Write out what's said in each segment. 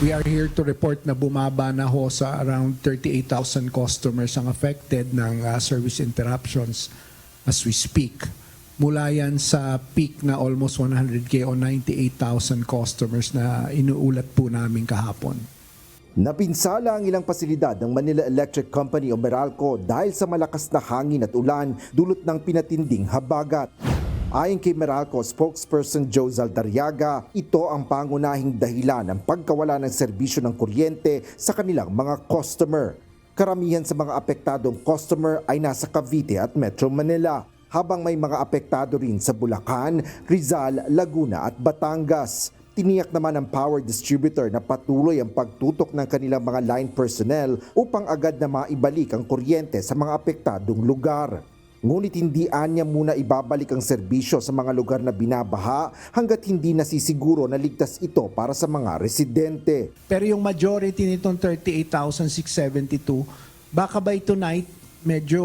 We are here to report na bumaba na ho sa around 38,000 customers ang affected ng service interruptions as we speak. Mula yan sa peak na almost 100K o 98,000 customers na inuulat po namin kahapon. Napinsala ang ilang pasilidad ng Manila Electric Company o Meralco dahil sa malakas na hangin at ulan dulot ng pinatinding habagat. Ayon kay Meralco spokesperson Joe Zaldarriaga, ito ang pangunahing dahilan ng pagkawala ng serbisyo ng kuryente sa kanilang mga customer. Karamihan sa mga apektadong customer ay nasa Cavite at Metro Manila, habang may mga apektado rin sa Bulacan, Rizal, Laguna at Batangas. Tiniyak naman ng power distributor na patuloy ang pagtutok ng kanilang mga line personnel upang agad na maibalik ang kuryente sa mga apektadong lugar. Ngunit hindi anya muna ibabalik ang serbisyo sa mga lugar na binabaha hanggat hindi nasisiguro na ligtas ito para sa mga residente. Pero yung majority nitong 38,672, baka by tonight, medyo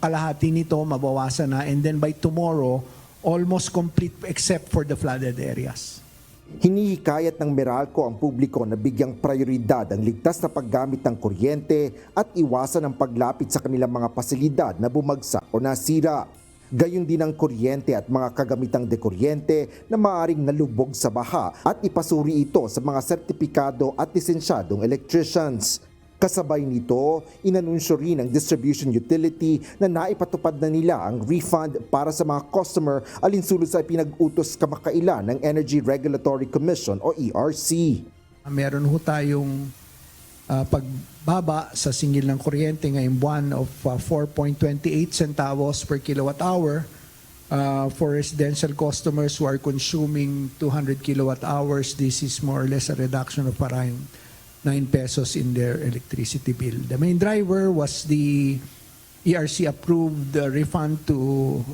kalahati nito mabawasan na, and then by tomorrow, almost complete except for the flooded areas. Hinihikayat ng Meralco ang publiko na bigyang prioridad ang ligtas na paggamit ng kuryente at iwasan ang paglapit sa kanilang mga pasilidad na bumagsak o nasira. Gayon din ang kuryente at mga kagamitang dekuryente na maaaring nalubog sa baha at ipasuri ito sa mga sertipikado at lisensyadong electricians. Kasabay nito, inanunsyo rin ng distribution utility na naipatupad na nila ang refund para sa mga customer alinsulod sa pinag-utos kamakailan ng Energy Regulatory Commission o ERC. Meron ho tayong pagbaba sa singil ng kuryente ngayong buwan of 4.28 centavos per kilowatt hour for residential customers who are consuming 200 kilowatt hours. This is more or less a reduction of around 9 pesos in their electricity bill. The main driver was the ERC approved refund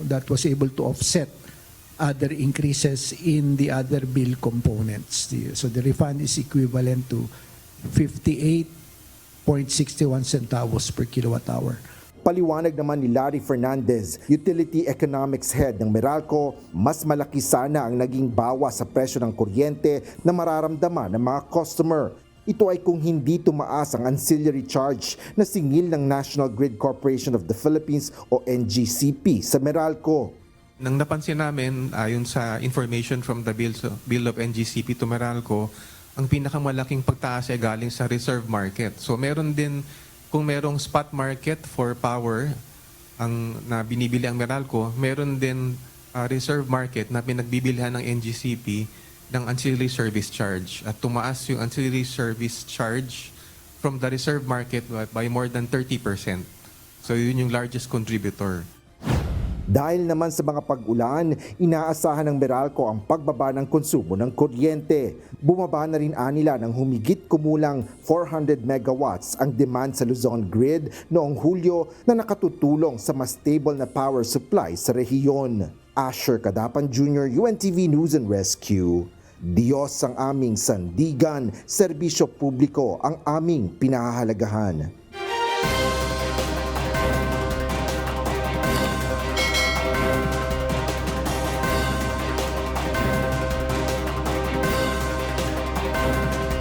that was able to offset other increases in the other bill components. So the refund is equivalent to 58.61 centavos per kilowatt hour. Paliwanag naman ni Larry Fernandez, Utility Economics Head ng Meralco, mas malaki sana ang naging bawas sa presyo ng kuryente na mararamdaman ng mga customer. Ito ay kung hindi tumaas ang ancillary charge na singil ng National Grid Corporation of the Philippines o NGCP sa Meralco. Nang napansin namin, ayon sa information from the bill of NGCP to Meralco, ang pinakamalaking pagtaas ay galing sa reserve market. So meron din, kung merong spot market for power na binibili ang Meralco, meron din reserve market na pinagbibilhan ng NGCP ng ancillary service charge, at tumaas yung ancillary service charge from the reserve market by more than 30%. So yun yung largest contributor. Dahil naman sa mga pag-ulan, inaasahan ng Meralco ang pagbaba ng konsumo ng kuryente. Bumaba na rin anila ng humigit kumulang 400 megawatts ang demand sa Luzon Grid noong Hulyo na nakatutulong sa mas stable na power supply sa rehiyon. Asher Cadapan Jr., UNTV News and Rescue. Diyos ang aming sandigan, serbisyo publiko ang aming pinahahalagahan.